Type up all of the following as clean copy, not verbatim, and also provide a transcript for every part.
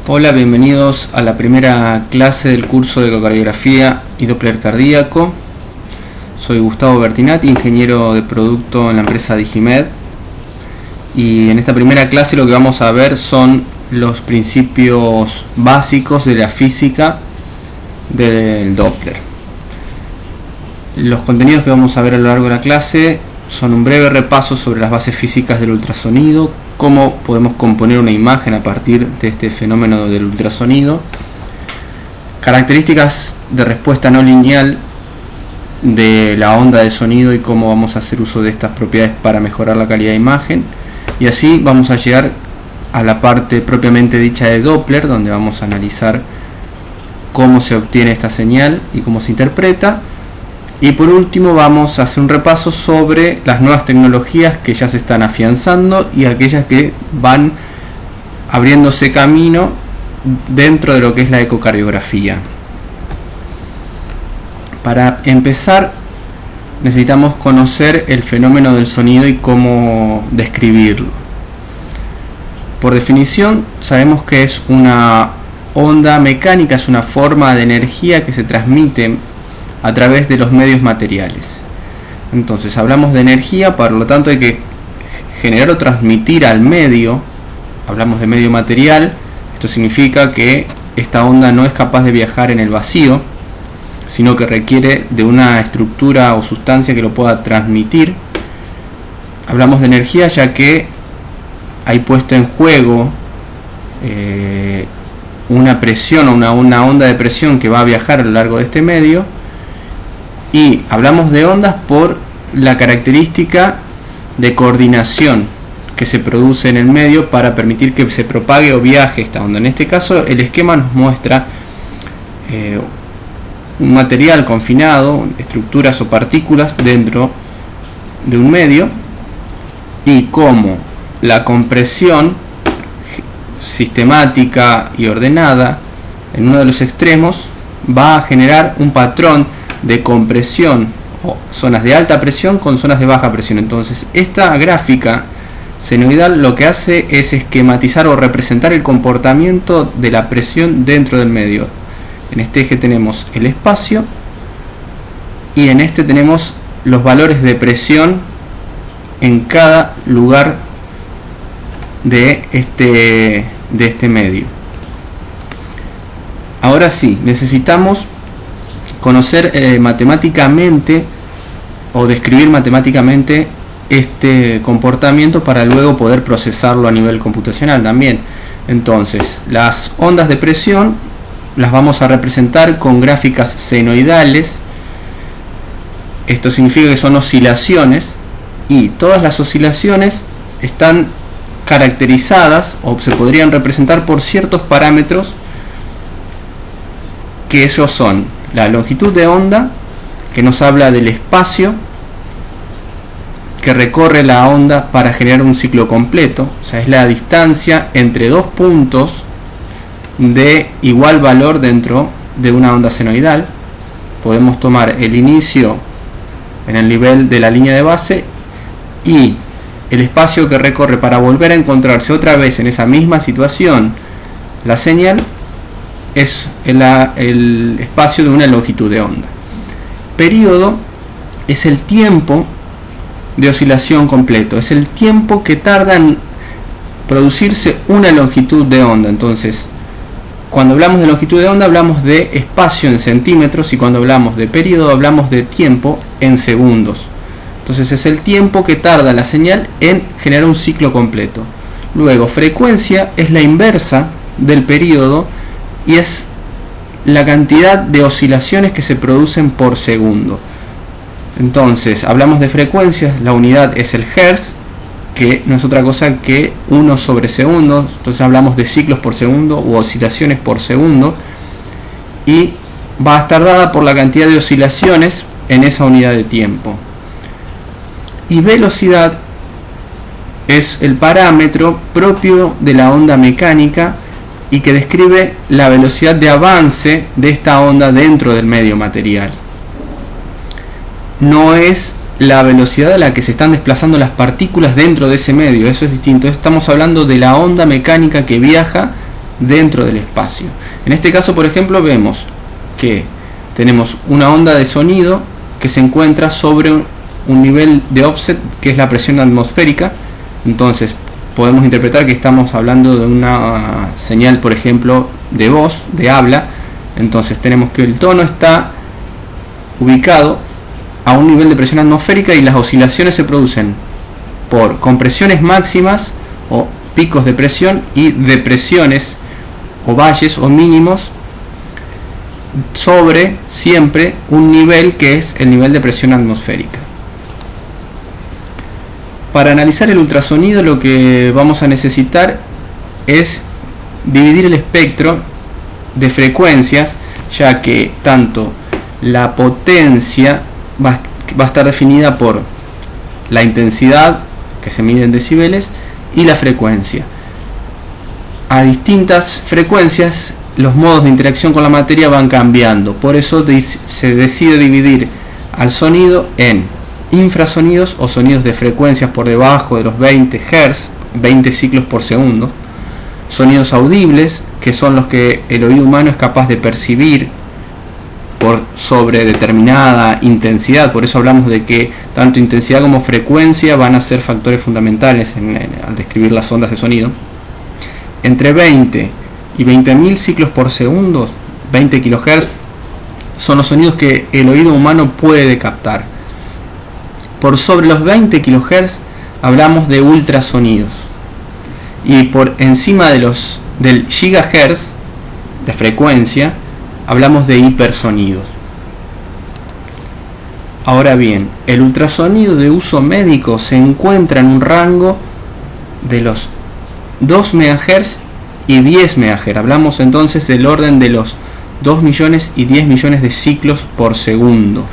Hola, bienvenidos a la primera clase del curso de ecocardiografía y Doppler cardíaco. Soy Gustavo Bertinati, ingeniero de producto en la empresa Digimed. Y en esta primera clase lo que vamos a ver son los principios básicos de la física del Doppler. Los contenidos que vamos a ver a lo largo de la clase son un breve repaso sobre las bases físicas del ultrasonido, cómo podemos componer una imagen a partir de este fenómeno del ultrasonido, características de respuesta no lineal de la onda de sonido y cómo vamos a hacer uso de estas propiedades para mejorar la calidad de imagen, y así vamos a llegar a la parte propiamente dicha de Doppler, donde vamos a analizar cómo se obtiene esta señal y cómo se interpreta. Y por último vamos a hacer un repaso sobre las nuevas tecnologías que ya se están afianzando y aquellas que van abriéndose camino dentro de lo que es la ecocardiografía. Para empezar necesitamos conocer el fenómeno del sonido y cómo describirlo. Por definición sabemos que es una onda mecánica, es una forma de energía que se transmite a través de los medios materiales. Entonces hablamos de energía, por lo tanto hay que generar o transmitir al medio. Hablamos de medio material. Esto significa que esta onda no es capaz de viajar en el vacío, sino que requiere de una estructura o sustancia que lo pueda transmitir. Hablamos de energía ya que hay puesta en juego una presión o una onda de presión que va a viajar a lo largo de este medio. Y hablamos de ondas por la característica de coordinación que se produce en el medio para permitir que se propague o viaje esta onda. En este caso el esquema nos muestra un material confinado, estructuras o partículas dentro de un medio, y cómo la compresión sistemática y ordenada en uno de los extremos va a generar un patrón de compresión o zonas de alta presión con zonas de baja presión. Entonces esta gráfica senoidal lo que hace es esquematizar o representar el comportamiento de la presión dentro del medio. En este eje tenemos el espacio y en este tenemos los valores de presión en cada lugar de este medio. Ahora sí, necesitamos conocer matemáticamente o describir matemáticamente este comportamiento para luego poder procesarlo a nivel computacional también. Entonces, las ondas de presión las vamos a representar con gráficas senoidales. Esto significa que son oscilaciones, y todas las oscilaciones están caracterizadas o se podrían representar por ciertos parámetros, que esos son la longitud de onda, que nos habla del espacio que recorre la onda para generar un ciclo completo, o sea, es la distancia entre dos puntos de igual valor dentro de una onda senoidal. Podemos tomar el inicio en el nivel de la línea de base y el espacio que recorre para volver a encontrarse otra vez en esa misma situación la señal es el espacio de una longitud de onda. Período es el tiempo de oscilación completo, es el tiempo que tarda en producirse una longitud de onda. Entonces, cuando hablamos de longitud de onda hablamos de espacio en centímetros, y cuando hablamos de período hablamos de tiempo en segundos. Entonces es el tiempo que tarda la señal en generar un ciclo completo. Luego, frecuencia es la inversa del período y es la cantidad de oscilaciones que se producen por segundo. Entonces hablamos de frecuencias, la unidad es el hertz, que no es otra cosa que 1 sobre segundo. Entonces hablamos de ciclos por segundo u oscilaciones por segundo, y va a estar dada por la cantidad de oscilaciones en esa unidad de tiempo. Y velocidad es el parámetro propio de la onda mecánica y que describe la velocidad de avance de esta onda dentro del medio material. No es la velocidad a la que se están desplazando las partículas dentro de ese medio, eso es distinto. Estamos hablando de la onda mecánica que viaja dentro del espacio. En este caso, por ejemplo, vemos que tenemos una onda de sonido que se encuentra sobre un nivel de offset que es la presión atmosférica. Entonces podemos interpretar que estamos hablando de una señal, por ejemplo, de voz, de habla. Entonces tenemos que el tono está ubicado a un nivel de presión atmosférica y las oscilaciones se producen por compresiones máximas o picos de presión y depresiones o valles o mínimos sobre siempre un nivel que es el nivel de presión atmosférica. Para analizar el ultrasonido lo que vamos a necesitar es dividir el espectro de frecuencias, ya que tanto la potencia va a estar definida por la intensidad, que se mide en decibeles, y la frecuencia. A distintas frecuencias los modos de interacción con la materia van cambiando, por eso se decide dividir al sonido en infrasonidos o sonidos de frecuencias por debajo de los 20 Hz, 20 ciclos por segundo, sonidos audibles, que son los que el oído humano es capaz de percibir por sobre determinada intensidad. Por eso hablamos de que tanto intensidad como frecuencia van a ser factores fundamentales al describir las ondas de sonido. Entre 20 y 20.000 ciclos por segundo, 20 kHz, son los sonidos que el oído humano puede captar. Por sobre los 20 kHz hablamos de ultrasonidos, y por encima del gigahertz de frecuencia hablamos de hipersonidos. Ahora bien, el ultrasonido de uso médico se encuentra en un rango de los 2 MHz y 10 MHz. Hablamos entonces del orden de los 2 millones y 10 millones de ciclos por segundo.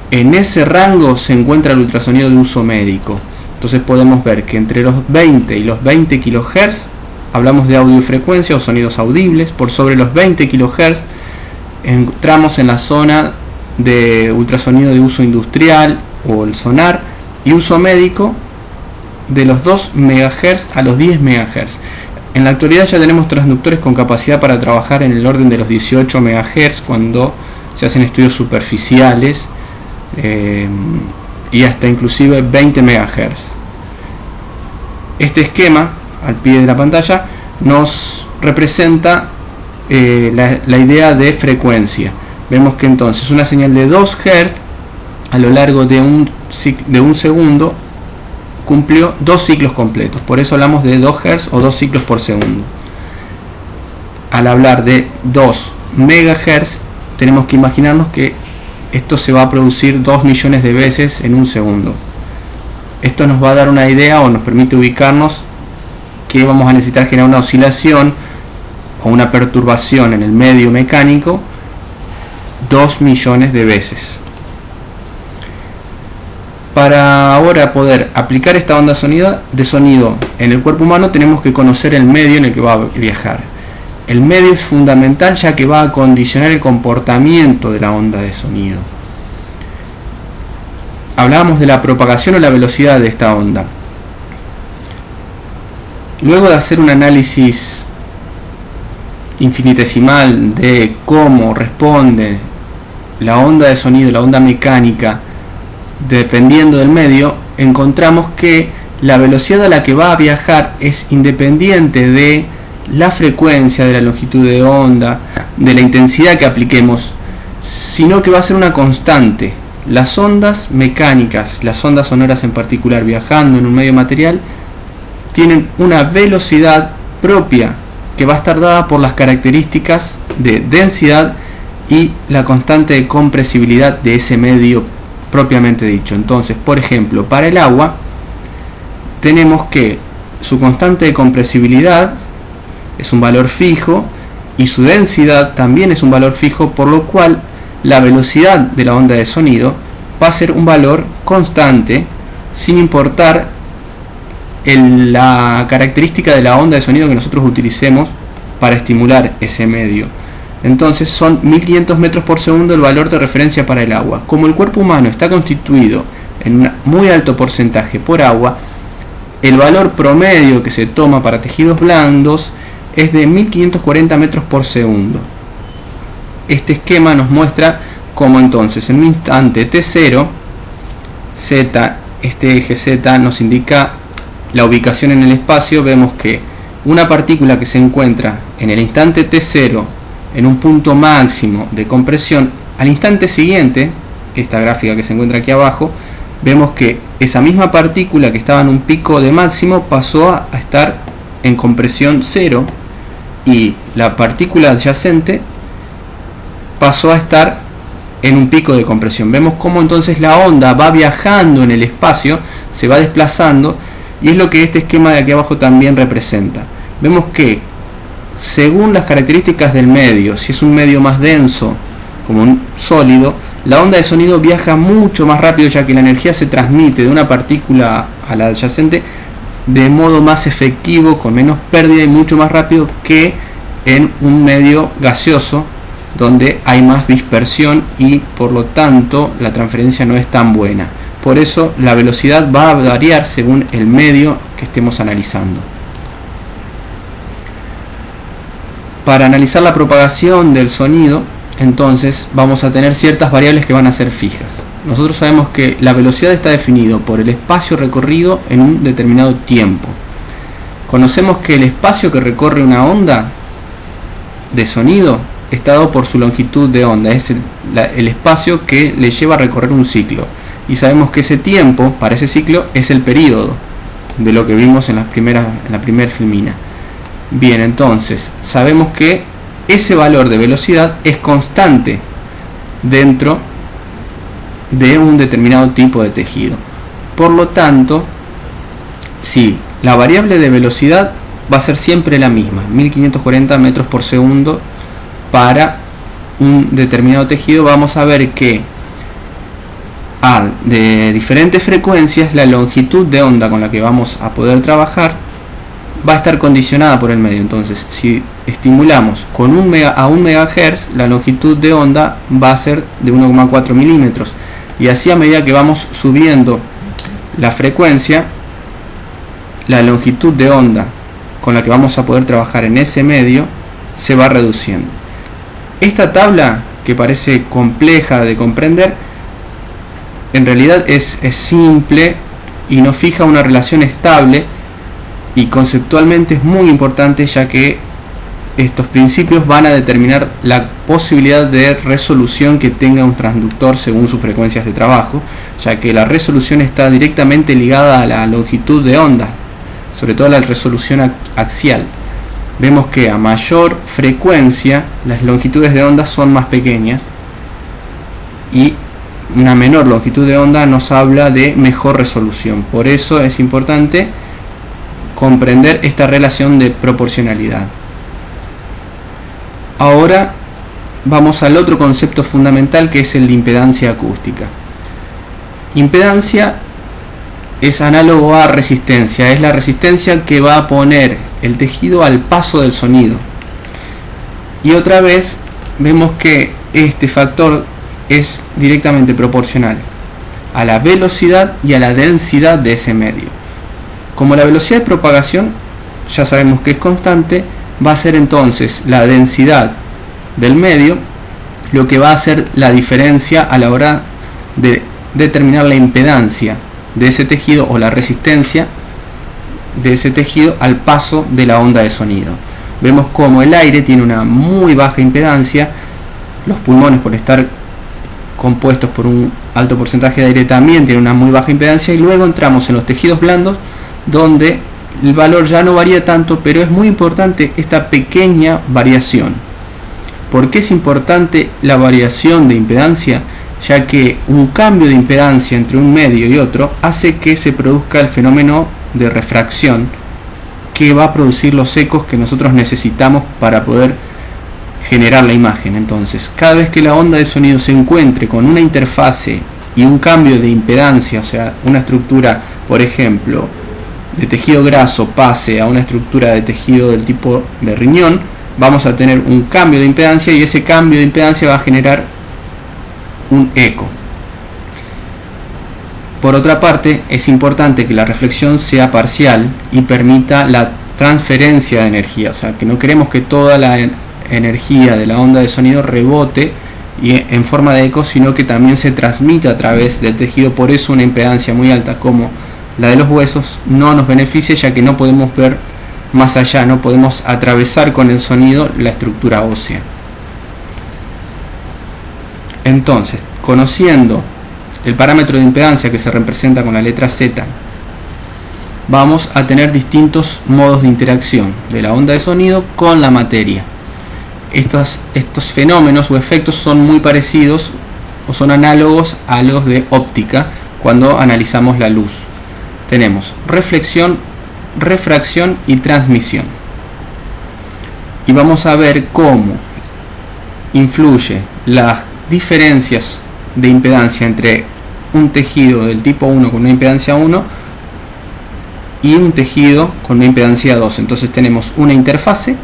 En ese rango se encuentra el ultrasonido de uso médico. Entonces podemos ver que entre los 20 y los 20 kHz hablamos de audiofrecuencia o sonidos audibles. Por sobre los 20 kHz entramos en la zona de ultrasonido de uso industrial o el sonar, y uso médico de los 2 MHz a los 10 MHz. En la actualidad ya tenemos transductores con capacidad para trabajar en el orden de los 18 MHz cuando se hacen estudios superficiales, y hasta inclusive 20 MHz. Este esquema al pie de la pantalla nos representa la idea de frecuencia. Vemos que entonces una señal de 2 Hz a lo largo de un segundo cumplió 2 ciclos completos. Por eso hablamos de 2 Hz o 2 ciclos por segundo. Al hablar de 2 MHz tenemos que imaginarnos que esto se va a producir 2 millones de veces en un segundo. Esto nos va a dar una idea o nos permite ubicarnos que vamos a necesitar generar una oscilación o una perturbación en el medio mecánico 2 millones de veces. Para ahora poder aplicar esta onda de sonido en el cuerpo humano tenemos que conocer el medio en el que va a viajar. El medio es fundamental ya que va a condicionar el comportamiento de la onda de sonido. Hablábamos de la propagación o la velocidad de esta onda. Luego de hacer un análisis infinitesimal de cómo responde la onda de sonido, la onda mecánica, dependiendo del medio, encontramos que la velocidad a la que va a viajar es independiente de la frecuencia, de la longitud de onda, de la intensidad que apliquemos, sino que va a ser una constante. Las ondas mecánicas, las ondas sonoras en particular, viajando en un medio material, tienen una velocidad propia que va a estar dada por las características de densidad y la constante de compresibilidad de ese medio propiamente dicho. Entonces, por ejemplo, para el agua tenemos que su constante de compresibilidad es un valor fijo y su densidad también es un valor fijo, por lo cual la velocidad de la onda de sonido va a ser un valor constante sin importar la característica de la onda de sonido que nosotros utilicemos para estimular ese medio. Entonces son 1500 metros por segundo el valor de referencia para el agua. Como el cuerpo humano está constituido en un muy alto porcentaje por agua, el valor promedio que se toma para tejidos blandos es de 1540 metros por segundo. Este esquema nos muestra cómo entonces en un instante t0, z, este eje z nos indica la ubicación en el espacio. Vemos que una partícula que se encuentra en el instante t0 en un punto máximo de compresión, al instante siguiente, esta gráfica que se encuentra aquí abajo, vemos que esa misma partícula que estaba en un pico de máximo pasó a estar en compresión 0 y la partícula adyacente pasó a estar en un pico de compresión. Vemos cómo entonces la onda va viajando en el espacio, se va desplazando, y es lo que este esquema de aquí abajo también representa. Vemos que según las características del medio, si es un medio más denso como un sólido, la onda de sonido viaja mucho más rápido, ya que la energía se transmite de una partícula a la adyacente de modo más efectivo, con menos pérdida y mucho más rápido que en un medio gaseoso, donde hay más dispersión y por lo tanto la transferencia no es tan buena. Por eso la velocidad va a variar según el medio que estemos analizando. Para analizar la propagación del sonido, entonces vamos a tener ciertas variables que van a ser fijas. Nosotros sabemos que la velocidad está definido por el espacio recorrido en un determinado tiempo. Conocemos que el espacio que recorre una onda de sonido está dado por su longitud de onda, es el espacio que le lleva a recorrer un ciclo. Y sabemos que ese tiempo para ese ciclo es el período de lo que vimos en la primera filmina. Bien, entonces sabemos que ese valor de velocidad es constante dentro de un determinado tipo de tejido. Por lo tanto, si la variable de velocidad va a ser siempre la misma, 1540 metros por segundo para un determinado tejido, vamos a ver que de diferentes frecuencias la longitud de onda con la que vamos a poder trabajar va a estar condicionada por el medio. Entonces, si estimulamos con a 1 MHz, la longitud de onda va a ser de 1,4 milímetros, y así a medida que vamos subiendo la frecuencia, la longitud de onda con la que vamos a poder trabajar en ese medio se va reduciendo. Esta tabla, que parece compleja de comprender, en realidad es simple y nos fija una relación estable, y conceptualmente es muy importante, ya que estos principios van a determinar la posibilidad de resolución que tenga un transductor según sus frecuencias de trabajo, ya que la resolución está directamente ligada a la longitud de onda, sobre todo a la resolución axial. Vemos que a mayor frecuencia las longitudes de onda son más pequeñas, y una menor longitud de onda nos habla de mejor resolución. Por eso es importante comprender esta relación de proporcionalidad. Ahora vamos al otro concepto fundamental, que es el de impedancia acústica. Impedancia es análogo a resistencia, es la resistencia que va a poner el tejido al paso del sonido. Y otra vez vemos que este factor es directamente proporcional a la velocidad y a la densidad de ese medio. Como la velocidad de propagación ya sabemos que es constante, va a ser entonces la densidad del medio lo que va a hacer la diferencia a la hora de determinar la impedancia de ese tejido o la resistencia de ese tejido al paso de la onda de sonido. Vemos como el aire tiene una muy baja impedancia, los pulmones, por estar compuestos por un alto porcentaje de aire, también tienen una muy baja impedancia, y luego entramos en los tejidos blandos, donde el valor ya no varía tanto, pero es muy importante esta pequeña variación. ¿Por qué es importante la variación de impedancia? Ya que un cambio de impedancia entre un medio y otro hace que se produzca el fenómeno de refracción, que va a producir los ecos que nosotros necesitamos para poder generar la imagen. Entonces, cada vez que la onda de sonido se encuentre con una interfase y un cambio de impedancia, o sea, una estructura, por ejemplo, de tejido graso pase a una estructura de tejido del tipo de riñón, vamos a tener un cambio de impedancia, y ese cambio de impedancia va a generar un eco. Por otra parte, es importante que la reflexión sea parcial y permita la transferencia de energía, o sea que no queremos que toda la energía de la onda de sonido rebote y en forma de eco, sino que también se transmite a través del tejido. Por eso una impedancia muy alta como la de los huesos no nos beneficia, ya que no podemos ver más allá, no podemos atravesar con el sonido la estructura ósea. Entonces, conociendo el parámetro de impedancia que se representa con la letra Z, vamos a tener distintos modos de interacción de la onda de sonido con la materia. Estos fenómenos o efectos son muy parecidos o son análogos a los de óptica cuando analizamos la luz. Tenemos reflexión, refracción y transmisión. Y vamos a ver cómo influye las diferencias de impedancia entre un tejido del tipo 1 con una impedancia 1 y un tejido con una impedancia 2. Entonces tenemos una interfase,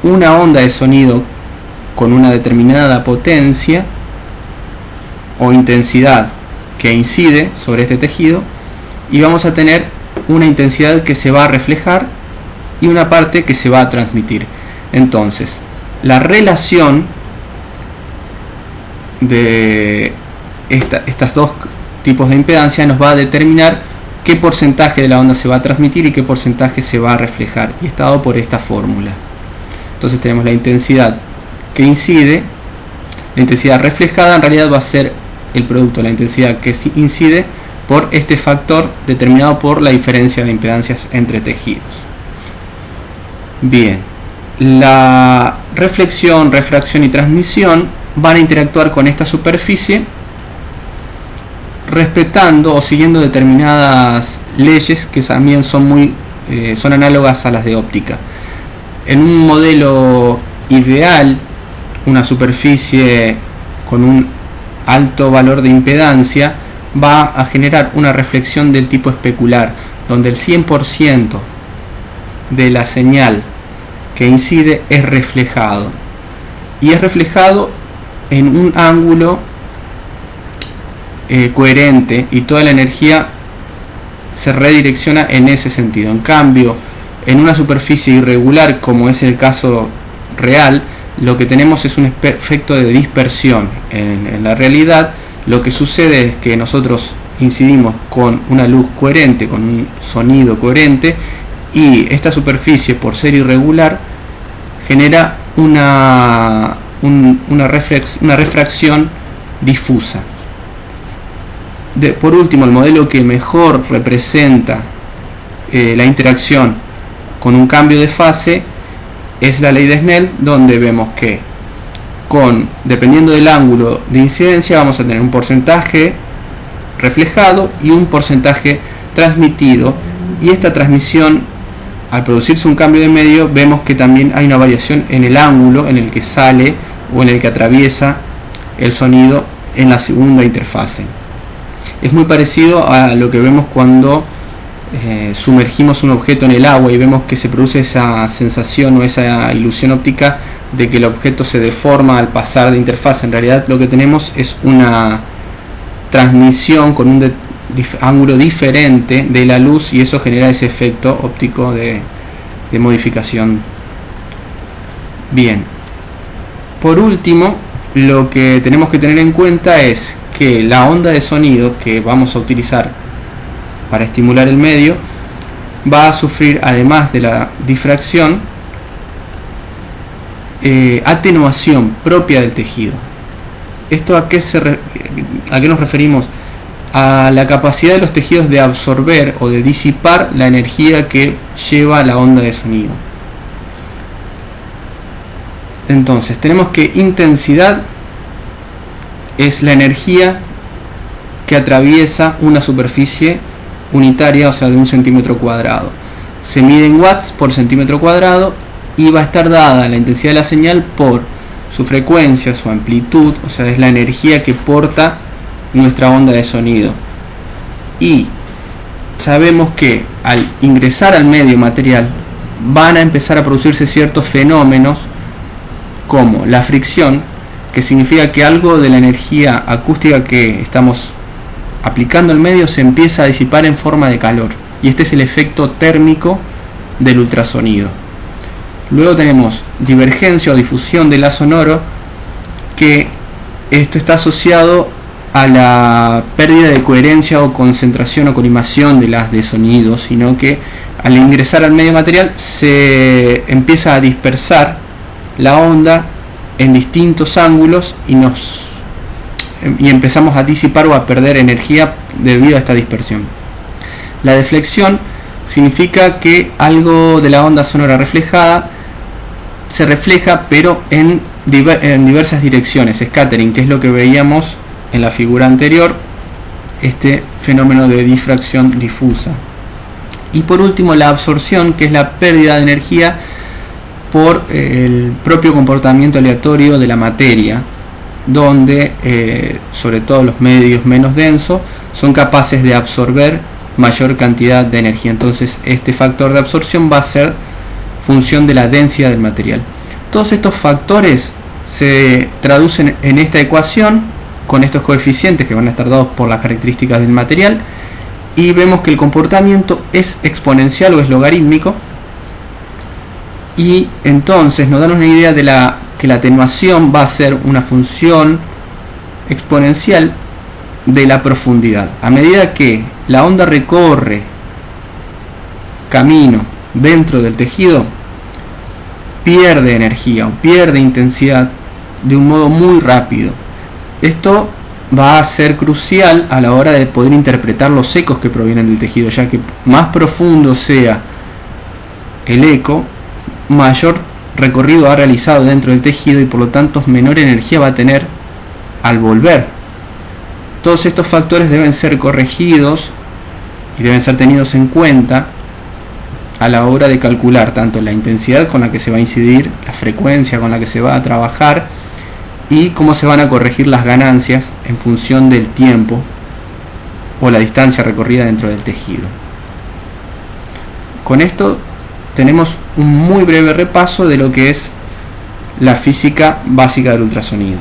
una onda de sonido con una determinada potencia o intensidad que incide sobre este tejido, y vamos a tener una intensidad que se va a reflejar y una parte que se va a transmitir. Entonces, la relación de estas dos tipos de impedancia nos va a determinar qué porcentaje de la onda se va a transmitir y qué porcentaje se va a reflejar, y está dado por esta fórmula. Entonces tenemos la intensidad que incide, la intensidad reflejada en realidad va a ser el producto de la intensidad que incide por este factor determinado por la diferencia de impedancias entre tejidos. Bien, la reflexión, refracción y transmisión van a interactuar con esta superficie respetando o siguiendo determinadas leyes que también son análogas a las de óptica. En un modelo ideal, una superficie con un alto valor de impedancia va a generar una reflexión del tipo especular, donde el 100% de la señal que incide es reflejado, y es reflejado en un ángulo coherente, y toda la energía se redirecciona en ese sentido. En cambio, en una superficie irregular, como es el caso real, lo que tenemos es un efecto de dispersión. En la realidad, lo que sucede es que nosotros incidimos con una luz coherente, con un sonido coherente, y esta superficie, por ser irregular, genera una refracción difusa. Por último, el modelo que mejor representa la interacción con un cambio de fase es la ley de Snell, donde vemos que dependiendo del ángulo de incidencia vamos a tener un porcentaje reflejado y un porcentaje transmitido, y esta transmisión, al producirse un cambio de medio, vemos que también hay una variación en el ángulo en el que sale o en el que atraviesa el sonido en la segunda interfase. Es muy parecido a lo que vemos cuando sumergimos un objeto en el agua y vemos que se produce esa sensación o esa ilusión óptica de que el objeto se deforma al pasar de interfase. En realidad lo que tenemos es una transmisión con un ángulo diferente de la luz, y eso genera ese efecto óptico de modificación. Bien, por último, lo que tenemos que tener en cuenta es que la onda de sonido que vamos a utilizar para estimular el medio va a sufrir, además de la difracción, atenuación propia del tejido. ¿Esto a qué nos referimos? A la capacidad de los tejidos de absorber o de disipar la energía que lleva la onda de sonido. Entonces tenemos que intensidad es la energía que atraviesa una superficie unitaria, o sea de 1 centímetro cuadrado. Se mide en watts por centímetro cuadrado y va a estar dada la intensidad de la señal por su frecuencia, su amplitud, o sea es la energía que porta nuestra onda de sonido. Y sabemos que al ingresar al medio material van a empezar a producirse ciertos fenómenos como la fricción, que significa que algo de la energía acústica que estamos aplicando al medio se empieza a disipar en forma de calor, y este es el efecto térmico del ultrasonido. Luego tenemos divergencia o difusión del haz sonoro, que esto está asociado a la pérdida de coherencia o concentración o colimación del haz de sonido, sino que al ingresar al medio material se empieza a dispersar la onda en distintos ángulos y empezamos a disipar o a perder energía debido a esta dispersión. La deflexión significa que algo de la onda sonora reflejada se refleja pero en diversas direcciones, scattering, que es lo que veíamos en la figura anterior, este fenómeno de difracción difusa. Y por último, la absorción, que es la pérdida de energía por el propio comportamiento aleatorio de la materia, donde sobre todo los medios menos densos son capaces de absorber mayor cantidad de energía. Entonces este factor de absorción va a ser función de la densidad del material. Todos estos factores se traducen en esta ecuación con estos coeficientes que van a estar dados por las características del material, y vemos que el comportamiento es exponencial o es logarítmico, y entonces nos dan una idea de que la atenuación va a ser una función exponencial de la profundidad. A medida que la onda recorre camino dentro del tejido, pierde energía o pierde intensidad de un modo muy rápido. Esto va a ser crucial a la hora de poder interpretar los ecos que provienen del tejido, ya que más profundo sea el eco, mayor recorrido ha realizado dentro del tejido y por lo tanto menor energía va a tener al volver. Todos estos factores deben ser corregidos y deben ser tenidos en cuenta a la hora de calcular tanto la intensidad con la que se va a incidir, la frecuencia con la que se va a trabajar y cómo se van a corregir las ganancias en función del tiempo o la distancia recorrida dentro del tejido. Con esto tenemos un muy breve repaso de lo que es la física básica del ultrasonido.